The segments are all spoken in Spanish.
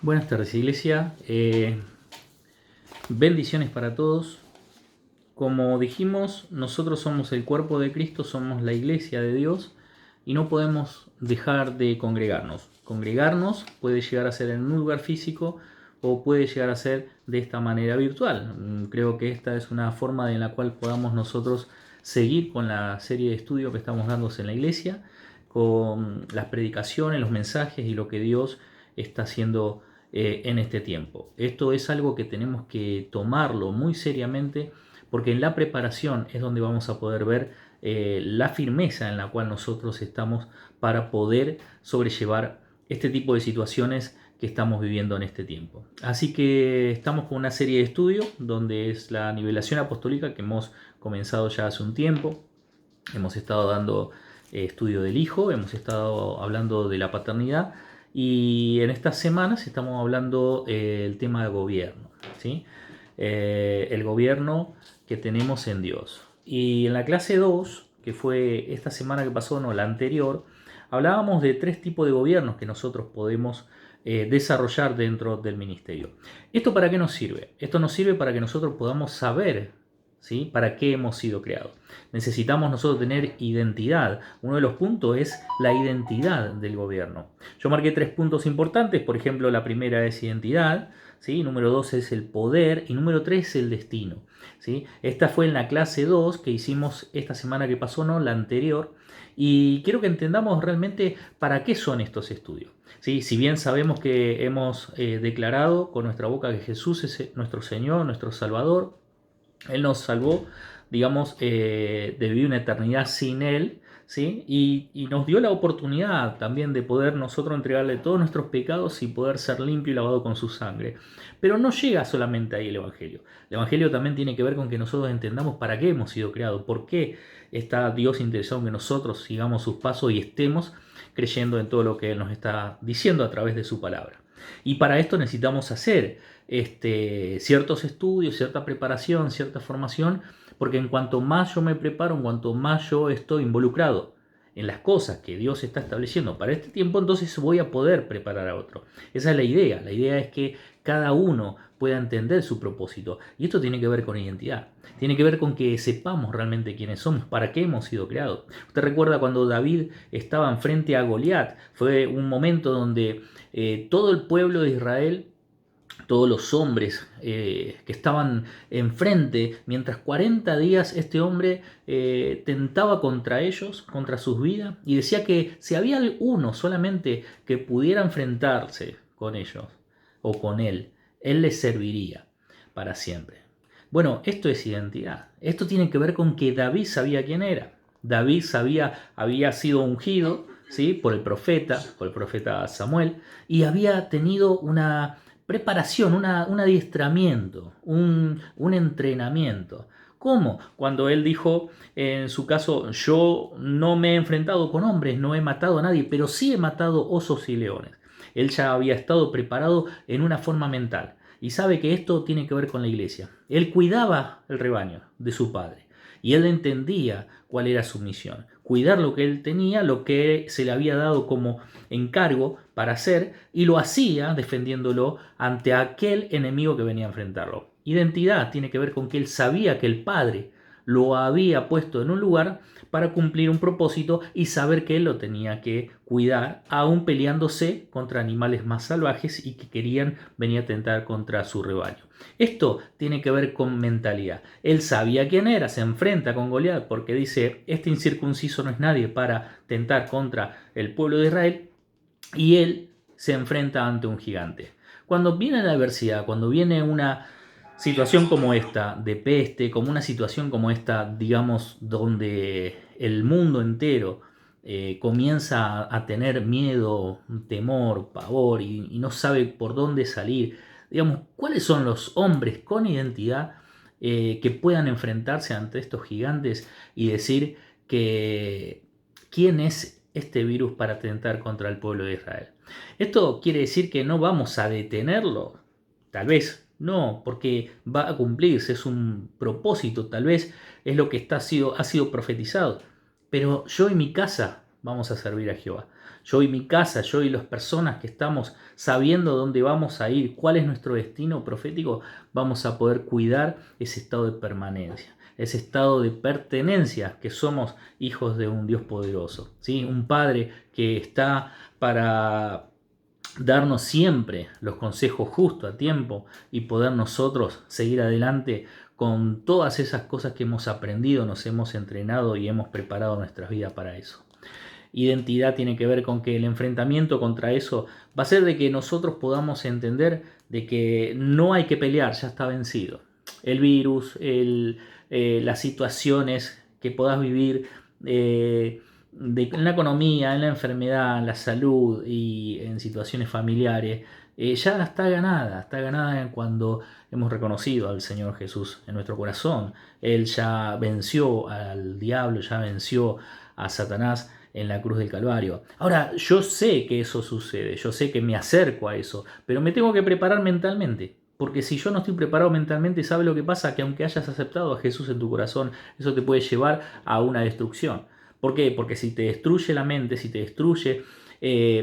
Buenas tardes, Iglesia. Bendiciones para todos. Como dijimos, nosotros somos el cuerpo de Cristo, somos la Iglesia de Dios y no podemos dejar de congregarnos. Congregarnos puede llegar a ser en un lugar físico o puede llegar a ser de esta manera virtual. Creo que esta es una forma en la cual podamos nosotros seguir con la serie de estudios que estamos dando en la Iglesia, con las predicaciones, los mensajes y lo que Dios está haciendo en este tiempo. Esto es algo que tenemos que tomarlo muy seriamente porque en la preparación es donde vamos a poder ver la firmeza en la cual nosotros estamos para poder sobrellevar este tipo de situaciones que estamos viviendo en este tiempo. Así que estamos con una serie de estudios donde es la nivelación apostólica que hemos comenzado ya hace un tiempo. Hemos estado dando estudio del hijo, hemos estado hablando de la paternidad y en estas semanas estamos hablando el tema de gobierno, ¿sí? El gobierno que tenemos en Dios. Y en la clase 2, que fue esta semana que pasó, no, la anterior, hablábamos de 3 tipos de gobiernos que nosotros podemos desarrollar dentro del ministerio. ¿Esto para qué nos sirve? Esto nos sirve para que nosotros podamos saber, ¿sí?, para qué hemos sido creados. Necesitamos nosotros tener identidad. Uno de los puntos es la identidad del gobierno. Yo marqué 3 puntos importantes. Por ejemplo, la primera es identidad, ¿sí? Número 2 es el poder y número 3 es el destino, ¿sí? Esta fue en la clase 2 que hicimos esta semana que pasó, no la anterior. Y quiero que entendamos realmente para qué son estos estudios, ¿sí? Si bien sabemos que hemos declarado con nuestra boca que Jesús es nuestro Señor, nuestro Salvador, Él nos salvó, digamos, de vivir una eternidad sin Él, ¿sí? Y nos dio la oportunidad también de poder nosotros entregarle todos nuestros pecados y poder ser limpio y lavado con su sangre. Pero no llega solamente ahí el Evangelio. El Evangelio también tiene que ver con que nosotros entendamos para qué hemos sido creados, por qué está Dios interesado en que nosotros sigamos sus pasos y estemos creyendo en todo lo que Él nos está diciendo a través de su palabra. Y para esto necesitamos hacer ciertos estudios, cierta preparación, cierta formación, porque en cuanto más yo me preparo, en cuanto más yo estoy involucrado en las cosas que Dios está estableciendo para este tiempo, entonces voy a poder preparar a otro. Esa es la idea. La idea es que cada uno pueda entender su propósito. Y esto tiene que ver con identidad. Tiene que ver con que sepamos realmente quiénes somos, para qué hemos sido creados. Usted recuerda cuando David estaba enfrente a Goliat. Fue un momento donde todo el pueblo de Israel, todos los hombres que estaban enfrente, mientras 40 días este hombre tentaba contra ellos, contra sus vidas, y decía que si había uno solamente que pudiera enfrentarse con ellos o con él les serviría para siempre. Bueno, esto es identidad. Esto tiene que ver con que David sabía quién era. David había sido ungido, ¿sí?, por el profeta Samuel, y había tenido una preparación, un adiestramiento, un entrenamiento. ¿Cómo? Cuando él dijo, en su caso, yo no me he enfrentado con hombres, no he matado a nadie, pero sí he matado osos y leones. Él ya había estado preparado en una forma mental y sabe que esto tiene que ver con la iglesia. Él cuidaba el rebaño de su padre y él entendía cuál era su misión. Cuidar lo que él tenía, lo que se le había dado como encargo para hacer, y lo hacía defendiéndolo ante aquel enemigo que venía a enfrentarlo. Identidad tiene que ver con que él sabía que el Padre lo había puesto en un lugar para cumplir un propósito y saber que él lo tenía que cuidar, aún peleándose contra animales más salvajes y que querían venir a tentar contra su rebaño. Esto tiene que ver con mentalidad. Él sabía quién era, se enfrenta con Goliat porque dice, este incircunciso no es nadie para tentar contra el pueblo de Israel, y él se enfrenta ante un gigante. Cuando viene la adversidad, cuando viene una situación como esta, de peste, como una situación como esta, digamos, donde el mundo entero comienza a tener miedo, temor, pavor y no sabe por dónde salir, digamos, ¿cuáles son los hombres con identidad que puedan enfrentarse ante estos gigantes y decir que quién es este virus para atentar contra el pueblo de Israel? ¿Esto quiere decir que no vamos a detenerlo? Tal vez no, porque va a cumplirse, es un propósito, tal vez es lo que ha sido profetizado. Pero yo y mi casa vamos a servir a Jehová. Yo y mi casa, yo y las personas que estamos sabiendo dónde vamos a ir, cuál es nuestro destino profético, vamos a poder cuidar ese estado de permanencia, ese estado de pertenencia, que somos hijos de un Dios poderoso, ¿sí? Un Padre que está para darnos siempre los consejos justos a tiempo y poder nosotros seguir adelante con todas esas cosas que hemos aprendido, nos hemos entrenado y hemos preparado nuestras vidas para eso. Identidad tiene que ver con que el enfrentamiento contra eso va a ser de que nosotros podamos entender de que no hay que pelear, ya está vencido. El virus, las situaciones que puedas vivir en la economía, en la enfermedad, en la salud y en situaciones familiares, ya está ganada cuando hemos reconocido al Señor Jesús en nuestro corazón. Él ya venció al diablo, ya venció a Satanás en la cruz del Calvario. Ahora, yo sé que eso sucede, yo sé que me acerco a eso, pero me tengo que preparar mentalmente. Porque si yo no estoy preparado mentalmente, ¿sabe lo que pasa? Que aunque hayas aceptado a Jesús en tu corazón, eso te puede llevar a una destrucción. ¿Por qué? Porque si te destruye la mente, si te destruye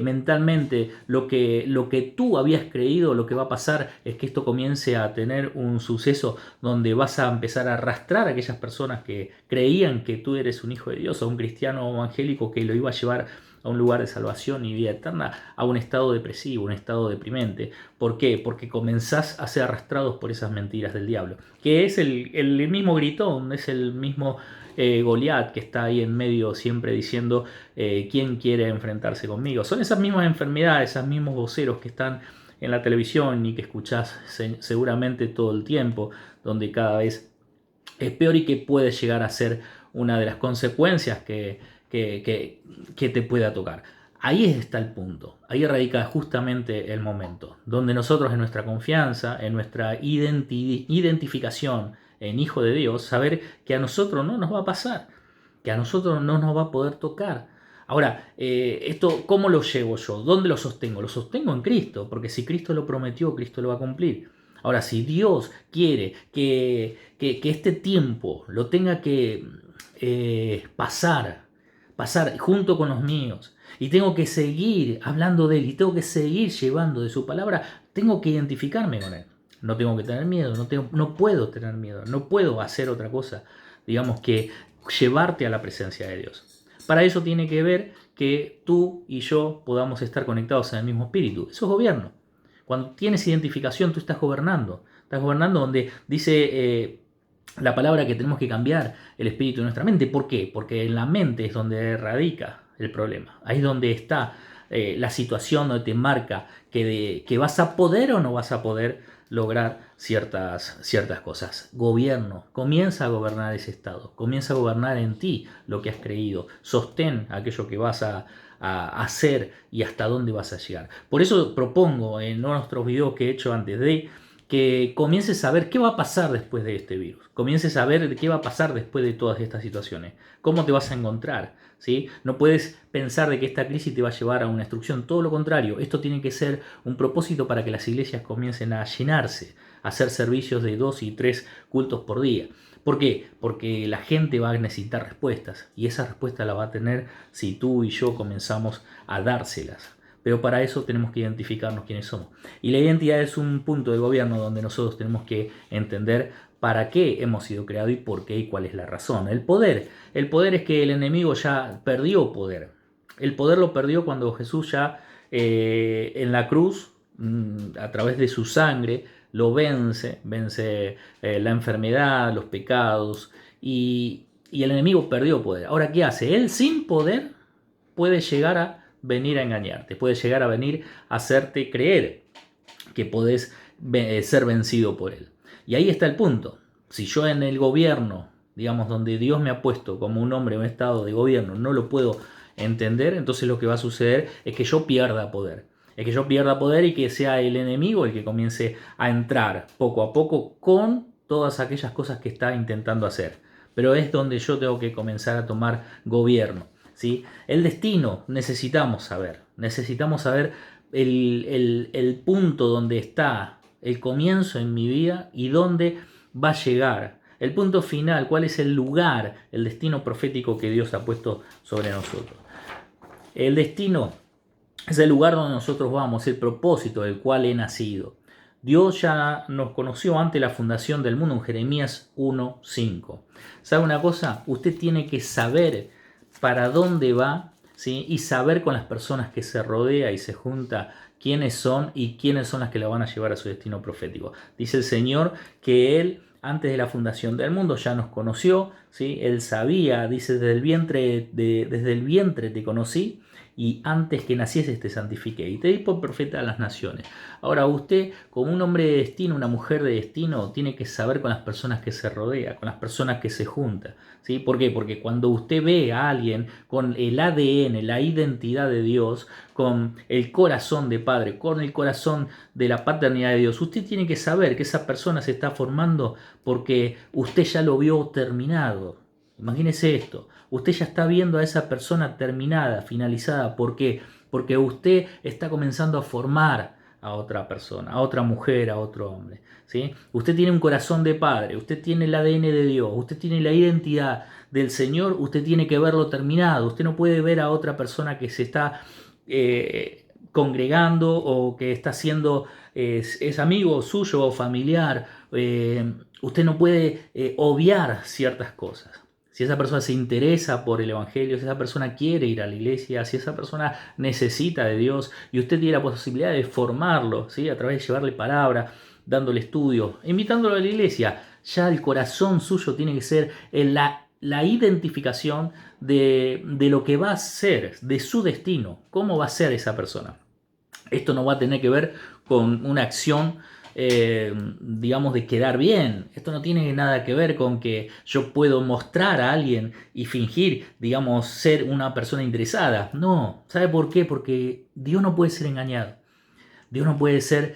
mentalmente lo que tú habías creído, lo que va a pasar es que esto comience a tener un suceso donde vas a empezar a arrastrar a aquellas personas que creían que tú eres un hijo de Dios o un cristiano evangélico que lo iba a llevar a un lugar de salvación y vida eterna, a un estado depresivo, un estado deprimente. ¿Por qué? Porque comenzás a ser arrastrados por esas mentiras del diablo, que es el mismo gritón, es el mismo Goliat que está ahí en medio siempre diciendo quién quiere enfrentarse conmigo. Son esas mismas enfermedades, esos mismos voceros que están en la televisión y que escuchás seguramente todo el tiempo, donde cada vez es peor y que puede llegar a ser una de las consecuencias que te pueda tocar. Ahí está el punto, ahí radica justamente el momento, donde nosotros en nuestra confianza, en nuestra identificación en Hijo de Dios, saber que a nosotros no nos va a pasar, que a nosotros no nos va a poder tocar. Ahora, esto, ¿cómo lo llevo yo? ¿Dónde lo sostengo? Lo sostengo en Cristo, porque si Cristo lo prometió, Cristo lo va a cumplir. Ahora, si Dios quiere que este tiempo lo tenga que pasar junto con los míos, y tengo que seguir hablando de Él, y tengo que seguir llevando de su palabra, tengo que identificarme con Él. No tengo que tener miedo, no puedo tener miedo, no puedo hacer otra cosa, digamos, que llevarte a la presencia de Dios. Para eso tiene que ver que tú y yo podamos estar conectados en el mismo espíritu. Eso es gobierno. Cuando tienes identificación, tú estás gobernando. Estás gobernando donde dice la palabra que tenemos que cambiar el espíritu de nuestra mente. ¿Por qué? Porque en la mente es donde radica el problema. Ahí es donde está la situación, donde te marca que vas a poder o no vas a poder lograr ciertas cosas. Gobierno, comienza a gobernar ese estado, comienza a gobernar en ti lo que has creído, sostén aquello que vas a hacer y hasta dónde vas a llegar. Por eso propongo en nuestros videos que he hecho antes de que comiences a ver qué va a pasar después de este virus, comiences a ver qué va a pasar después de todas estas situaciones, cómo te vas a encontrar, ¿sí? No puedes pensar de que esta crisis te va a llevar a una destrucción, todo lo contrario, esto tiene que ser un propósito para que las iglesias comiencen a llenarse, a hacer servicios de 2 y 3 cultos por día. ¿Por qué? Porque la gente va a necesitar respuestas y esa respuesta la va a tener si tú y yo comenzamos a dárselas. Pero para eso tenemos que identificarnos quiénes somos. Y la identidad es un punto de gobierno donde nosotros tenemos que entender para qué hemos sido creados y por qué y cuál es la razón. El poder es que el enemigo ya perdió poder. El poder lo perdió cuando Jesús ya en la cruz, a través de su sangre, lo vence la enfermedad, los pecados y el enemigo perdió poder. Ahora, ¿qué hace? Él sin poder puede llegar a venir a engañarte, puede llegar a venir a hacerte creer que podés ser vencido por él. Y ahí está el punto. Si yo en el gobierno, digamos, donde Dios me ha puesto como un hombre en un estado de gobierno, no lo puedo entender, entonces lo que va a suceder es que yo pierda poder. Es que yo pierda poder y que sea el enemigo el que comience a entrar poco a poco con todas aquellas cosas que está intentando hacer. Pero es donde yo tengo que comenzar a tomar gobierno, ¿sí? El destino necesitamos saber el punto donde está el comienzo en mi vida y dónde va a llegar. El punto final, cuál es el lugar, el destino profético que Dios ha puesto sobre nosotros. El destino es el lugar donde nosotros vamos, el propósito del cual he nacido. Dios ya nos conoció antes de la fundación del mundo en Jeremías 1:5. ¿Sabe una cosa? Usted tiene que saber para dónde va, ¿sí? Y saber con las personas que se rodea y se junta quiénes son y quiénes son las que la van a llevar a su destino profético. Dice el Señor que Él, antes de la fundación del mundo, ya nos conoció, ¿sí? Él sabía, dice, desde el vientre te conocí, y antes que nacieses te santifiqué y te di por profeta a las naciones. Ahora usted, como un hombre de destino, una mujer de destino, tiene que saber con las personas que se rodea, con las personas que se junta, ¿sí? ¿Por qué? Porque cuando usted ve a alguien con el ADN, la identidad de Dios, con el corazón de Padre, con el corazón de la paternidad de Dios, usted tiene que saber que esa persona se está formando porque usted ya lo vio terminado. Imagínese esto, usted ya está viendo a esa persona terminada, finalizada. ¿Por qué? Porque usted está comenzando a formar a otra persona, a otra mujer, a otro hombre, ¿sí? Usted tiene un corazón de padre, usted tiene el ADN de Dios, usted tiene la identidad del Señor, usted tiene que verlo terminado. Usted no puede ver a otra persona que se está congregando o que está siendo, es amigo suyo o familiar. Usted no puede obviar ciertas cosas. Si esa persona se interesa por el Evangelio, si esa persona quiere ir a la iglesia, si esa persona necesita de Dios y usted tiene la posibilidad de formarlo, ¿sí? A través de llevarle palabra, dándole estudio, invitándolo a la iglesia, ya el corazón suyo tiene que ser la identificación de lo que va a ser, de su destino, cómo va a ser esa persona. Esto no va a tener que ver con una acción digamos, de quedar bien. Esto no tiene nada que ver con que yo puedo mostrar a alguien y fingir, digamos, ser una persona interesada. No, ¿sabe por qué? Porque Dios no puede ser engañado. Dios no puede ser,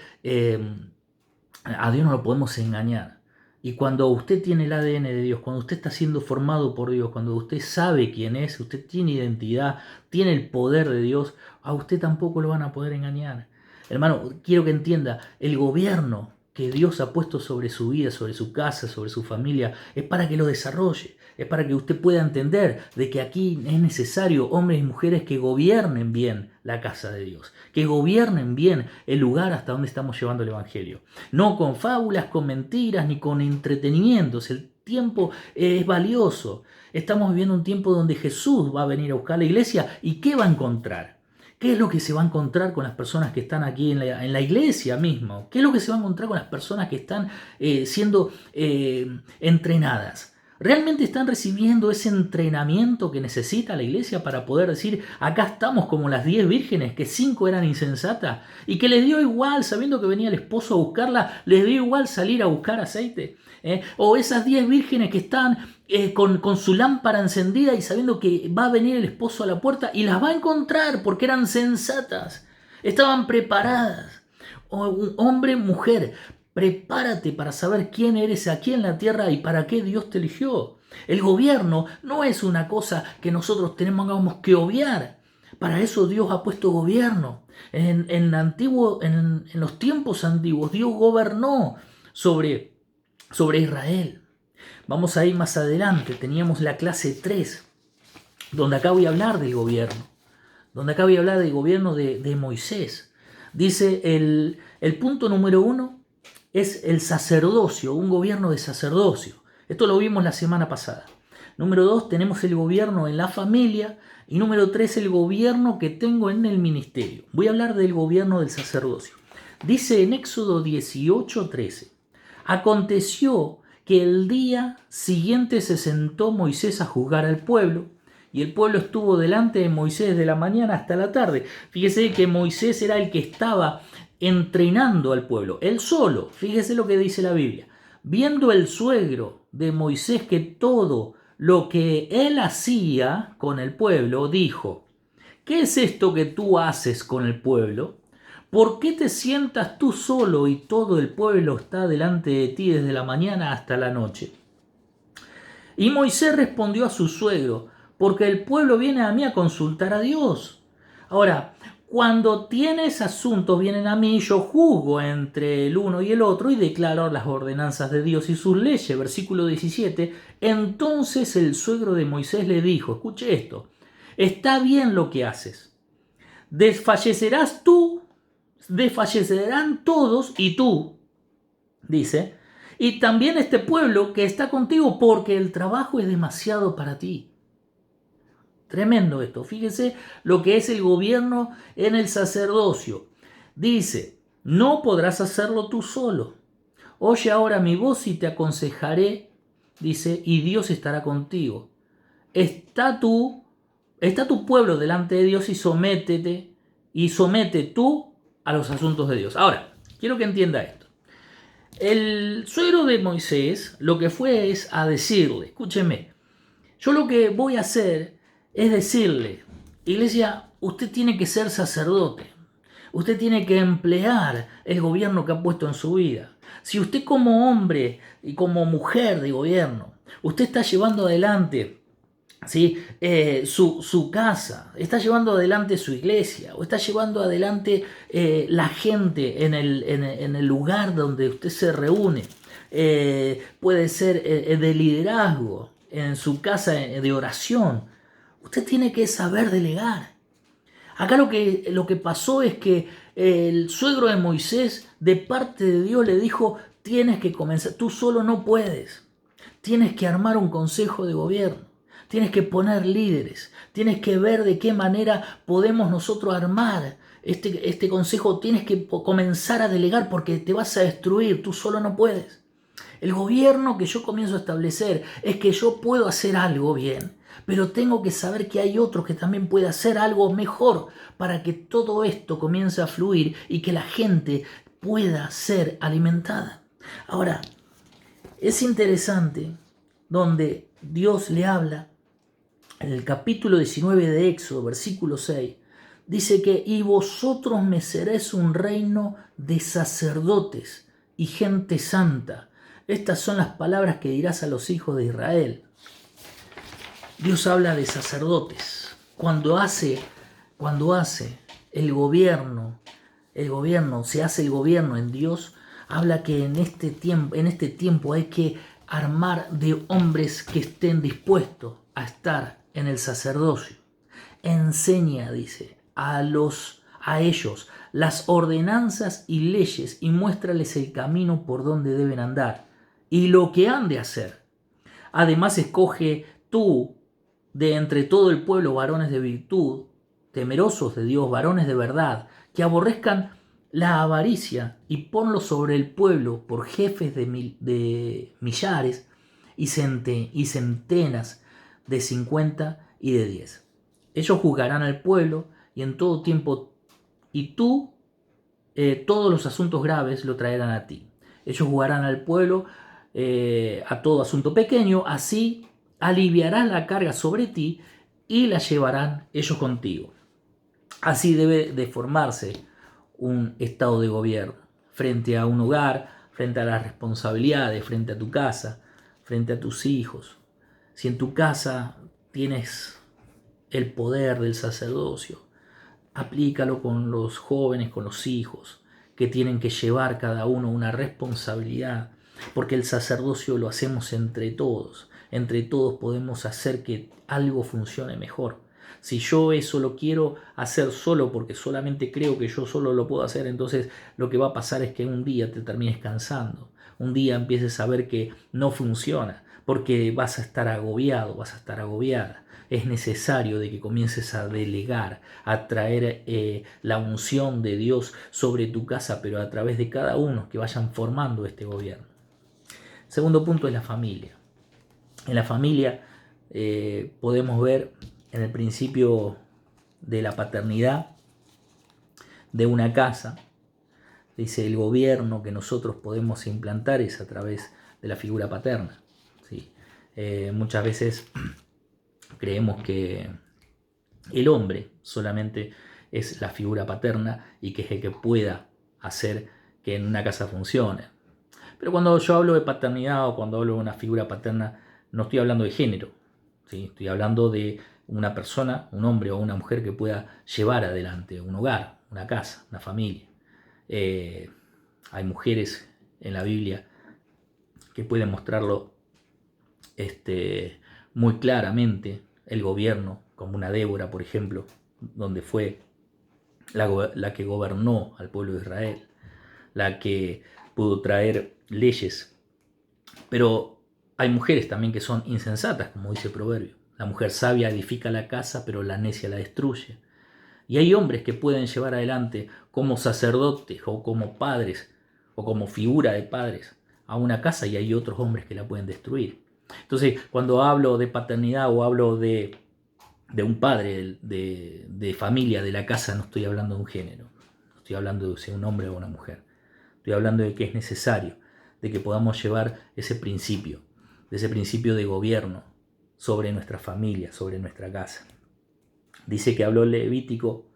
a Dios no lo podemos engañar. Y cuando usted tiene el ADN de Dios, cuando usted está siendo formado por Dios, cuando usted sabe quién es, usted tiene identidad, tiene el poder de Dios, a usted tampoco lo van a poder engañar. Hermano, quiero que entienda, el gobierno que Dios ha puesto sobre su vida, sobre su casa, sobre su familia, es para que lo desarrolle, es para que usted pueda entender de que aquí es necesario hombres y mujeres que gobiernen bien la casa de Dios, que gobiernen bien el lugar hasta donde estamos llevando el Evangelio. No con fábulas, con mentiras, ni con entretenimientos. El tiempo es valioso. Estamos viviendo un tiempo donde Jesús va a venir a buscar la iglesia. ¿Y qué va a encontrar? ¿Qué es lo que se va a encontrar con las personas que están aquí en la iglesia mismo? ¿Qué es lo que se va a encontrar con las personas que están siendo entrenadas? ¿Realmente están recibiendo ese entrenamiento que necesita la iglesia para poder decir, acá estamos como las 10 vírgenes, que 5 eran insensatas y que les dio igual, sabiendo que venía el esposo a buscarla, les dio igual salir a buscar aceite? O esas 10 vírgenes que están con su lámpara encendida y sabiendo que va a venir el esposo a la puerta y las va a encontrar porque eran sensatas, estaban preparadas. Hombre, mujer, prepárate para saber quién eres aquí en la tierra y para qué Dios te eligió. El gobierno no es una cosa que nosotros tenemos que obviar. Para eso Dios ha puesto gobierno. En los tiempos antiguos Dios gobernó sobre Israel. Vamos a ir más adelante. Teníamos la clase 3, donde acá voy a hablar del gobierno. Donde acá voy a hablar del gobierno de Moisés. Dice el punto número 1 es el sacerdocio, un gobierno de sacerdocio. Esto lo vimos la semana pasada. Número 2, tenemos el gobierno en la familia. Y número 3, el gobierno que tengo en el ministerio. Voy a hablar del gobierno del sacerdocio. Dice en Éxodo 18:13. Aconteció que el día siguiente se sentó Moisés a juzgar al pueblo, y el pueblo estuvo delante de Moisés de la mañana hasta la tarde. Fíjese que Moisés era el que estaba entrenando al pueblo, él solo. Fíjese lo que dice la Biblia. Viendo el suegro de Moisés que todo lo que él hacía con el pueblo, dijo: ¿qué es esto que tú haces con el pueblo? ¿Por qué te sientas tú solo y todo el pueblo está delante de ti desde la mañana hasta la noche? Y Moisés respondió a su suegro: porque el pueblo viene a mí a consultar a Dios. Ahora, cuando tienes asuntos vienen a mí, yo juzgo entre el uno y el otro y declaro las ordenanzas de Dios y sus leyes. Versículo 17. Entonces el suegro de Moisés le dijo: escuche esto, está bien lo que haces, desfallecerás tú, desfallecerán todos y tú, dice, y también este pueblo que está contigo, porque el trabajo es demasiado para ti. Tremendo esto. Fíjese lo que es el gobierno en el sacerdocio. Dice, no podrás hacerlo tú solo. Oye ahora mi voz y te aconsejaré, dice, y Dios estará contigo. Está tu pueblo delante de Dios y somete tú a los asuntos de Dios. Ahora, quiero que entienda esto. El suegro de Moisés lo que fue es a decirle, escúcheme, yo lo que voy a hacer es decirle, iglesia, usted tiene que ser sacerdote, usted tiene que emplear el gobierno que ha puesto en su vida. Si usted como hombre y como mujer de gobierno, usted está llevando adelante, ¿sí? Su casa, está llevando adelante su iglesia, o está llevando adelante la gente en el lugar donde usted se reúne, puede ser de liderazgo, en su casa de oración, usted tiene que saber delegar. Acá lo que pasó es que el suegro de Moisés, de parte de Dios, le dijo, tienes que comenzar, tú solo no puedes, tienes que armar un consejo de gobierno, tienes que poner líderes, tienes que ver de qué manera podemos nosotros armar este consejo, tienes que comenzar a delegar porque te vas a destruir, tú solo no puedes. El gobierno que yo comienzo a establecer es que yo puedo hacer algo bien, pero tengo que saber que hay otros que también pueden hacer algo mejor para que todo esto comience a fluir y que la gente pueda ser alimentada. Ahora, es interesante donde Dios le habla en el capítulo 19 de Éxodo, versículo 6, dice que y vosotros me seréis un reino de sacerdotes y gente santa. Estas son las palabras que dirás a los hijos de Israel. Dios habla de sacerdotes. Cuando hace el gobierno, se hace el gobierno en Dios, habla que en este tiempo hay que armar de hombres que estén dispuestos a estar en el sacerdocio. Enseña, dice, a ellos las ordenanzas y leyes y muéstrales el camino por donde deben andar y lo que han de hacer. Además, escoge tú de entre todo el pueblo varones de virtud, temerosos de Dios, varones de verdad, que aborrezcan la avaricia, y ponlos sobre el pueblo por jefes de millares y centenas de 50 y de 10. Ellos juzgarán al pueblo y en todo tiempo, y tú todos los asuntos graves lo traerán a ti. Ellos juzgarán al pueblo a todo asunto pequeño, así aliviarás la carga sobre ti y la llevarán ellos contigo. Así debe de formarse un estado de gobierno frente a un hogar, frente a las responsabilidades, frente a tu casa, frente a tus hijos. Si en tu casa tienes el poder del sacerdocio, aplícalo con los jóvenes, con los hijos, que tienen que llevar cada uno una responsabilidad, porque el sacerdocio lo hacemos entre todos podemos hacer que algo funcione mejor. Si yo eso lo quiero hacer solo porque solamente creo que yo solo lo puedo hacer, entonces lo que va a pasar es que un día te termines cansando, un día empieces a ver que no funciona, porque vas a estar agobiado, vas a estar agobiada. Es necesario de que comiences a delegar, a traer la unción de Dios sobre tu casa, pero a través de cada uno que vayan formando este gobierno. Segundo punto es la familia. En la familia podemos ver en el principio de la paternidad de una casa, dice el gobierno que nosotros podemos implantar es a través de la figura paterna. ¿Sí? Muchas veces creemos que el hombre solamente es la figura paterna y que es el que pueda hacer que en una casa funcione. Pero cuando yo hablo de paternidad o cuando hablo de una figura paterna, no estoy hablando de género, ¿sí? Estoy hablando de una persona, un hombre o una mujer que pueda llevar adelante un hogar, una casa, una familia. Hay mujeres en la Biblia que pueden mostrarlo muy claramente, el gobierno, como una Débora, por ejemplo, donde fue la que gobernó al pueblo de Israel, la que pudo traer leyes. Pero hay mujeres también que son insensatas, como dice el proverbio. La mujer sabia edifica la casa, pero la necia la destruye. Y hay hombres que pueden llevar adelante como sacerdotes o como padres o como figura de padres a una casa, y hay otros hombres que la pueden destruir. Entonces, cuando hablo de paternidad o hablo de un padre, de familia, de la casa, no estoy hablando de un género. No estoy hablando de ser un hombre o una mujer. Estoy hablando de que es necesario, de que podamos llevar ese principio, de ese principio de gobierno sobre nuestra familia, sobre nuestra casa. Dice que habló Levítico,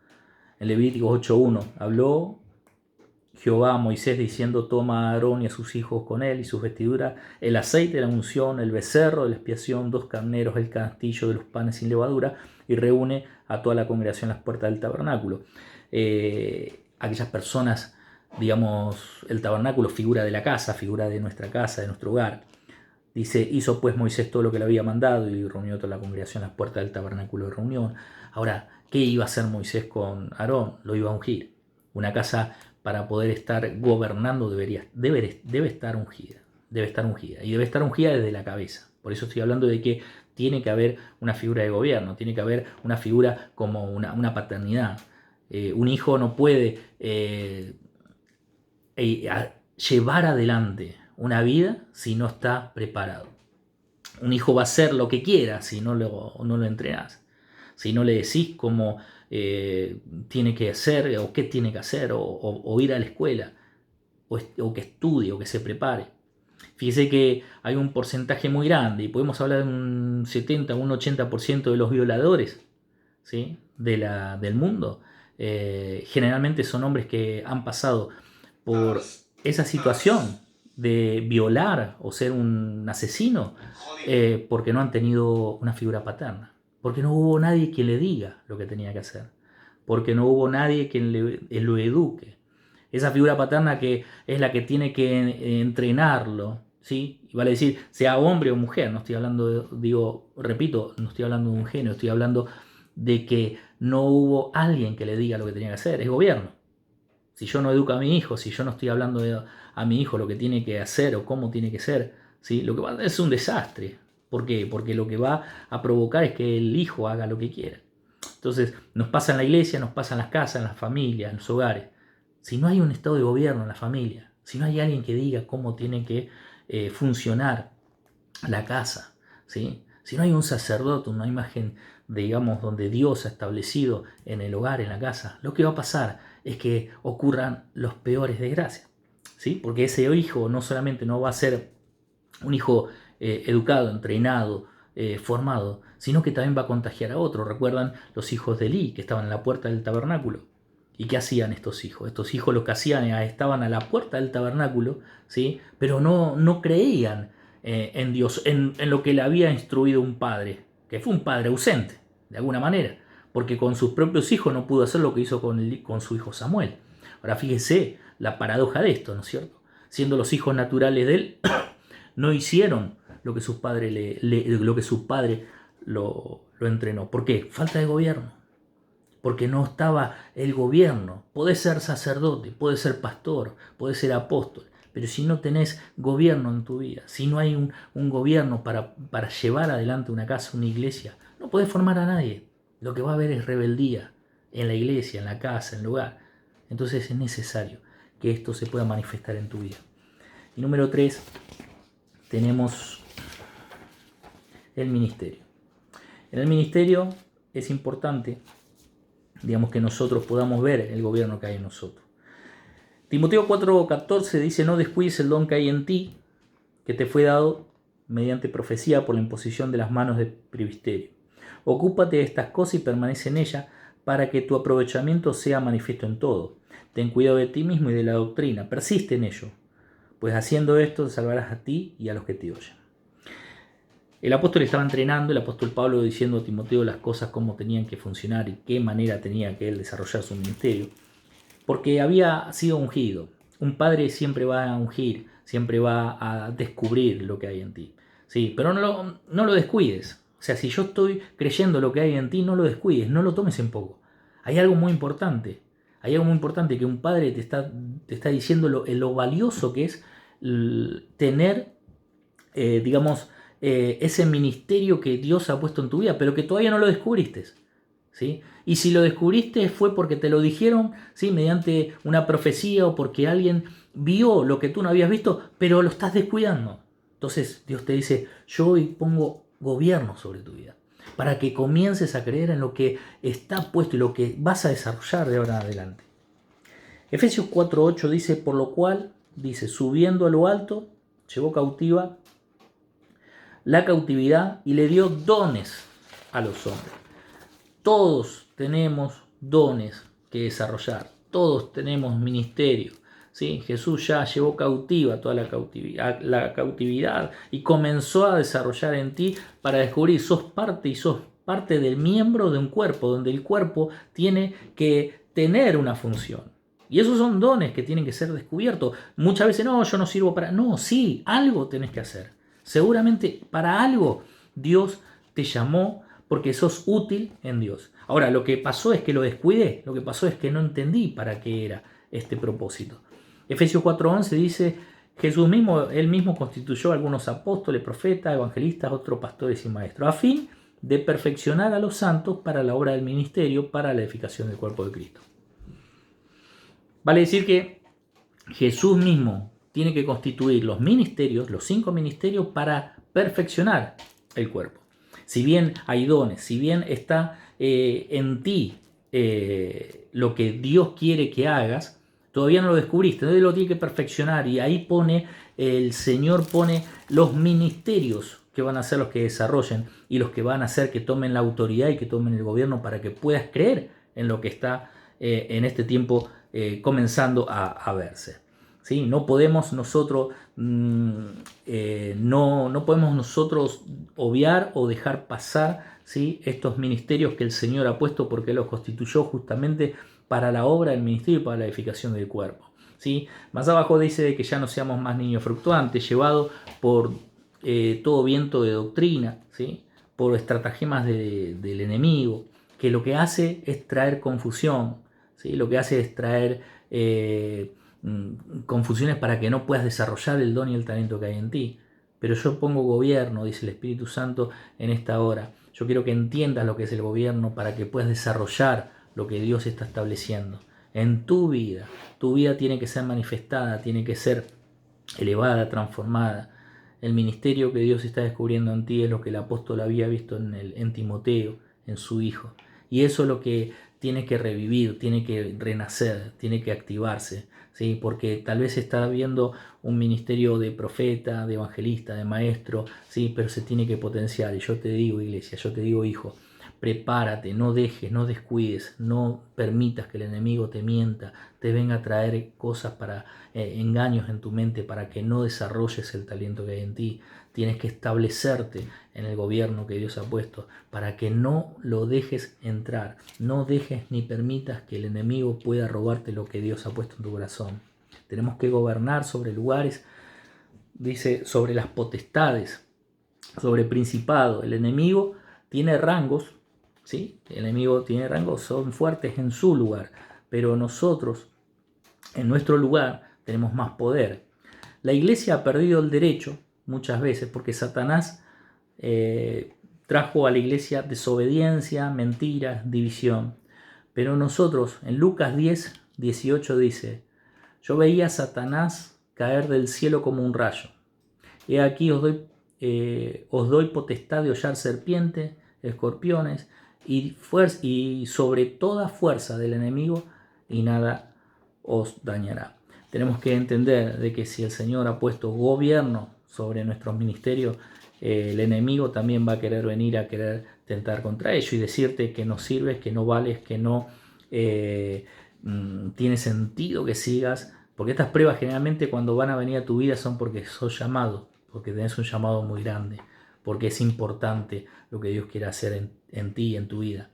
en Levítico 8.1, habló Jehová a Moisés diciendo: toma a Aarón y a sus hijos con él y sus vestiduras, el aceite de la unción, el becerro de la expiación, 2 carneros, el castillo de los panes sin levadura, y reúne a toda la congregación a las puertas del tabernáculo. Aquellas personas, digamos, el tabernáculo, figura de la casa, figura de nuestra casa, de nuestro hogar. Dice: hizo pues Moisés todo lo que le había mandado y reunió toda la congregación a las puertas del tabernáculo de reunión. Ahora, ¿qué iba a hacer Moisés con Aarón? Lo iba a ungir. Una casa, para poder estar gobernando, debe estar ungida. Debe estar ungida. Y debe estar ungida desde la cabeza. Por eso estoy hablando de que tiene que haber una figura de gobierno, tiene que haber una figura como una paternidad. Un hijo no puede llevar adelante una vida si no está preparado. Un hijo va a hacer lo que quiera si no lo entrenás, si no le decís cómo tiene que hacer o qué tiene que hacer, o ir a la escuela, o que estudie o que se prepare. Fíjese que hay un porcentaje muy grande, y podemos hablar de un 70 o un 80% de los violadores, ¿sí?, del mundo. Generalmente son hombres que han pasado por esa situación de violar o ser un asesino, porque no han tenido una figura paterna, porque no hubo nadie que le diga lo que tenía que hacer, porque no hubo nadie que lo eduque. Esa figura paterna que es la que tiene que entrenarlo, ¿sí? Y vale decir, sea hombre o mujer, no estoy hablando, repito, no estoy hablando de un género, estoy hablando de que no hubo alguien que le diga lo que tenía que hacer, es gobierno. Si yo no educo a mi hijo, si yo no estoy hablando a mi hijo lo que tiene que hacer o cómo tiene que ser, ¿sí?, lo que va a es un desastre. ¿Por qué? Porque lo que va a provocar es que el hijo haga lo que quiera. Entonces, nos pasa en la iglesia, nos pasa en las casas, en las familias, en los hogares. Si no hay un estado de gobierno en la familia, si no hay alguien que diga cómo tiene que funcionar la casa, ¿sí?, si no hay un sacerdote, una imagen, digamos, donde Dios ha establecido en el hogar, en la casa, lo que va a pasar es que ocurran los peores desgracias, ¿sí? Porque ese hijo no solamente no va a ser un hijo educado, entrenado, formado, sino que también va a contagiar a otros. ¿Recuerdan los hijos de Elí que estaban en la puerta del tabernáculo? ¿Y qué hacían estos hijos? Estos hijos lo que hacían era, estaban a la puerta del tabernáculo, ¿sí?, pero no creían en Dios, en lo que le había instruido un padre, que fue un padre ausente, de alguna manera, porque con sus propios hijos no pudo hacer lo que hizo con su hijo Samuel. Ahora fíjese la paradoja de esto, ¿no es cierto? Siendo los hijos naturales de él, no hicieron lo que su padre lo entrenó. ¿Por qué? Falta de gobierno. Porque no estaba el gobierno. Podés ser sacerdote, podés ser pastor, podés ser apóstol, pero si no tenés gobierno en tu vida, si no hay un gobierno para llevar adelante una casa, una iglesia, no podés formar a nadie. Lo que va a haber es rebeldía en la iglesia, en la casa, en el lugar. Entonces es necesario que esto se pueda manifestar en tu vida. Y número 3, tenemos el ministerio. En el ministerio es importante, digamos, que nosotros podamos ver el gobierno que hay en nosotros. Timoteo 4:14 dice: no descuides el don que hay en ti, que te fue dado mediante profecía por la imposición de las manos de presbiterio. Ocúpate de estas cosas y permanece en ellas, para que tu aprovechamiento sea manifiesto en todo. Ten cuidado de ti mismo y de la doctrina, persiste en ello, pues haciendo esto te salvarás a ti y a los que te oyen. El apóstol estaba entrenando, el apóstol Pablo, diciendo a Timoteo las cosas, cómo tenían que funcionar y qué manera tenía que él desarrollar su ministerio, porque había sido ungido. Un padre siempre va a ungir, siempre va a descubrir lo que hay en ti, ¿sí? Pero no lo descuides. O sea, si yo estoy creyendo lo que hay en ti, no lo descuides, no lo tomes en poco. Hay algo muy importante. Hay algo muy importante, que un padre te está diciendo lo valioso que es tener, digamos, ese ministerio que Dios ha puesto en tu vida, pero que todavía no lo descubriste. ¿Sí? Y si lo descubriste fue porque te lo dijeron, ¿sí? Mediante una profecía o porque alguien vio lo que tú no habías visto, pero lo estás descuidando. Entonces Dios te dice, yo hoy pongo gobierno sobre tu vida, para que comiences a creer en lo que está puesto y lo que vas a desarrollar de ahora en adelante. Efesios 4:8 dice, por lo cual, dice, subiendo a lo alto, llevó cautiva la cautividad y le dio dones a los hombres. Todos tenemos dones que desarrollar, todos tenemos ministerio. ¿Sí? Jesús ya llevó cautiva toda la cautividad y comenzó a desarrollar en ti para descubrir, sos parte del miembro de un cuerpo, donde el cuerpo tiene que tener una función. Y esos son dones que tienen que ser descubiertos. Muchas veces, no, yo no sirvo para... No, sí, algo tenés que hacer. Seguramente para algo Dios te llamó, porque sos útil en Dios. Ahora, lo que pasó es que lo descuidé, lo que pasó es que no entendí para qué era este propósito. Efesios 4:11 dice, Jesús mismo, él mismo constituyó a algunos apóstoles, profetas, evangelistas, otros pastores y maestros, a fin de perfeccionar a los santos para la obra del ministerio, para la edificación del cuerpo de Cristo. Vale decir que Jesús mismo tiene que constituir los ministerios, los 5 ministerios, para perfeccionar el cuerpo. Si bien hay dones, si bien está en ti lo que Dios quiere que hagas, todavía no lo descubriste, entonces lo tiene que perfeccionar, y ahí el Señor pone los ministerios que van a ser los que desarrollen y los que van a hacer que tomen la autoridad y que tomen el gobierno, para que puedas creer en lo que está en este tiempo comenzando a verse. ¿Sí? No podemos nosotros no podemos nosotros obviar o dejar pasar, ¿sí? Estos ministerios que el Señor ha puesto, porque los constituyó justamente para la obra del ministerio y para la edificación del cuerpo. ¿Sí? Más abajo dice que ya no seamos más niños fluctuantes, llevados por todo viento de doctrina, ¿sí? Por estratagemas del enemigo, que lo que hace es traer confusión, ¿sí? Lo que hace es traer confusiones para que no puedas desarrollar el don y el talento que hay en ti. Pero yo pongo gobierno, dice el Espíritu Santo en esta hora. Yo quiero que entiendas lo que es el gobierno, para que puedas desarrollar lo que Dios está estableciendo en tu vida. Tu vida tiene que ser manifestada, tiene que ser elevada, transformada. El ministerio que Dios está descubriendo en ti es lo que el apóstol había visto en Timoteo, en su hijo. Y eso es lo que tiene que revivir, tiene que renacer, tiene que activarse. ¿Sí? Porque tal vez está viendo un ministerio de profeta, de evangelista, de maestro, ¿sí? Pero se tiene que potenciar. Y yo te digo, iglesia, yo te digo, hijo, prepárate, no dejes, no descuides, no permitas que el enemigo te mienta, te venga a traer cosas para engaños en tu mente, para que no desarrolles el talento que hay en ti. Tienes que establecerte en el gobierno que Dios ha puesto, para que no lo dejes entrar, no dejes ni permitas que el enemigo pueda robarte lo que Dios ha puesto en tu corazón. Tenemos que gobernar sobre lugares, dice, sobre las potestades, sobre principado. El enemigo tiene rangos, ¿sí? El enemigo tiene rangos, son fuertes en su lugar, pero nosotros, en nuestro lugar, tenemos más poder. La iglesia ha perdido el derecho muchas veces porque Satanás trajo a la iglesia desobediencia, mentiras, división. Pero nosotros, en Lucas 10:18 dice, yo veía a Satanás caer del cielo como un rayo. He aquí os doy potestad de hollar serpientes, escorpiones y sobre toda fuerza del enemigo, y nada os dañará. Tenemos que entender de que si el Señor ha puesto gobierno sobre nuestros ministerios, el enemigo también va a querer venir a querer tentar contra ello y decirte que no sirves, que no vales, que no tiene sentido que sigas, porque estas pruebas generalmente cuando van a venir a tu vida son porque sos llamado, porque tenés un llamado muy grande, porque es importante lo que Dios quiere hacer en ti y en tu vida.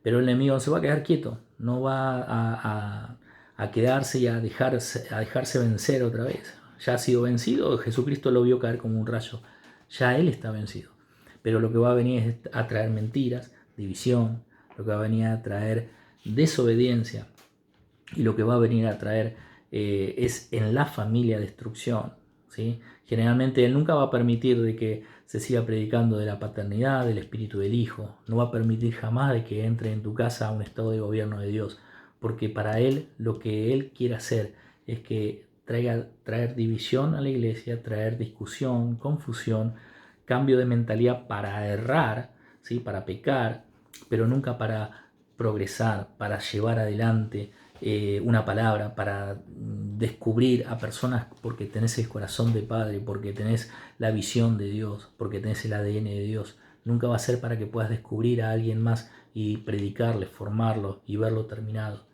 Pero el enemigo no se va a quedar quieto, no va a quedarse y a dejarse vencer otra vez. Ya ha sido vencido, Jesucristo lo vio caer como un rayo, ya Él está vencido. Pero lo que va a venir es a traer mentiras, división, lo que va a venir a traer desobediencia, y lo que va a venir a traer es en la familia destrucción, ¿sí? Generalmente Él nunca va a permitir de que se siga predicando de la paternidad, del espíritu del Hijo. No va a permitir jamás de que entre en tu casa un estado de gobierno de Dios, porque para Él lo que Él quiere hacer es que traer división a la iglesia, traer discusión, confusión, cambio de mentalidad para errar, ¿sí? Para pecar, pero nunca para progresar, para llevar adelante una palabra, para descubrir a personas, porque tenés el corazón de Padre, porque tenés la visión de Dios, porque tenés el ADN de Dios. Nunca va a ser para que puedas descubrir a alguien más y predicarle, formarlo y verlo terminado.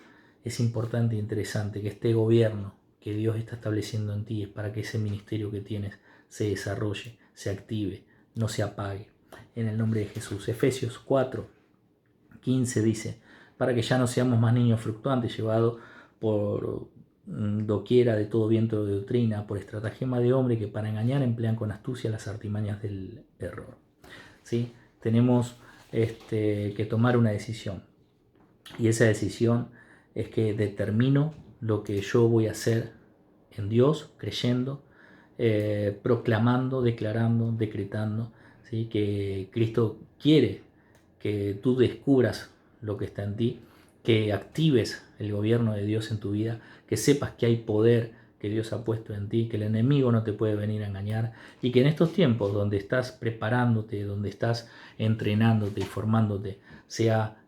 Es importante e interesante que este gobierno que Dios está estableciendo en ti es para que ese ministerio que tienes se desarrolle, se active, no se apague. En el nombre de Jesús. Efesios 4:15 dice: para que ya no seamos más niños fluctuantes, llevados por doquiera de todo viento de doctrina, por estratagema de hombre que para engañar emplean con astucia las artimañas del error. ¿Sí? Tenemos que tomar una decisión, y esa decisión es que determino lo que yo voy a hacer en Dios, creyendo, proclamando, declarando, decretando, ¿sí? Que Cristo quiere que tú descubras lo que está en ti, que actives el gobierno de Dios en tu vida, que sepas que hay poder que Dios ha puesto en ti, que el enemigo no te puede venir a engañar, y que en estos tiempos donde estás preparándote, donde estás entrenándote y formándote, sea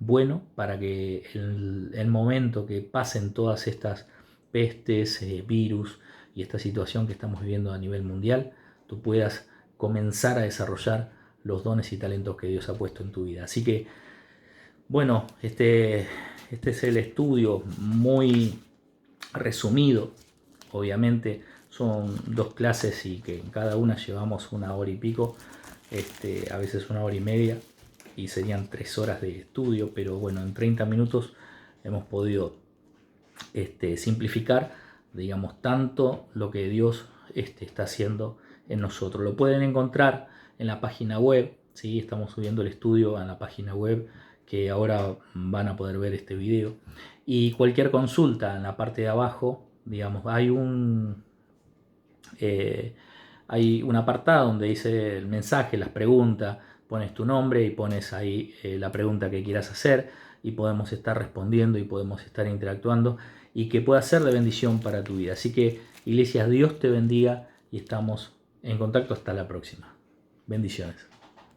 bueno para que el momento que pasen todas estas pestes, virus y esta situación que estamos viviendo a nivel mundial, tú puedas comenzar a desarrollar los dones y talentos que Dios ha puesto en tu vida. Así que, bueno, este es el estudio muy resumido. Obviamente son 2 clases y que en cada una llevamos 1 hora y pico, a veces 1 hora y media, y serían 3 horas de estudio, pero bueno, en 30 minutos hemos podido simplificar, digamos, tanto lo que Dios está haciendo en nosotros. Lo pueden encontrar en la página web, ¿sí? Estamos subiendo el estudio a la página web, que ahora van a poder ver este video. Y cualquier consulta, en la parte de abajo, digamos, hay un apartado donde dice el mensaje, las preguntas, pones tu nombre y pones ahí la pregunta que quieras hacer, y podemos estar respondiendo y podemos estar interactuando, y que pueda ser de bendición para tu vida. Así que, Iglesia, Dios te bendiga y estamos en contacto hasta la próxima. Bendiciones.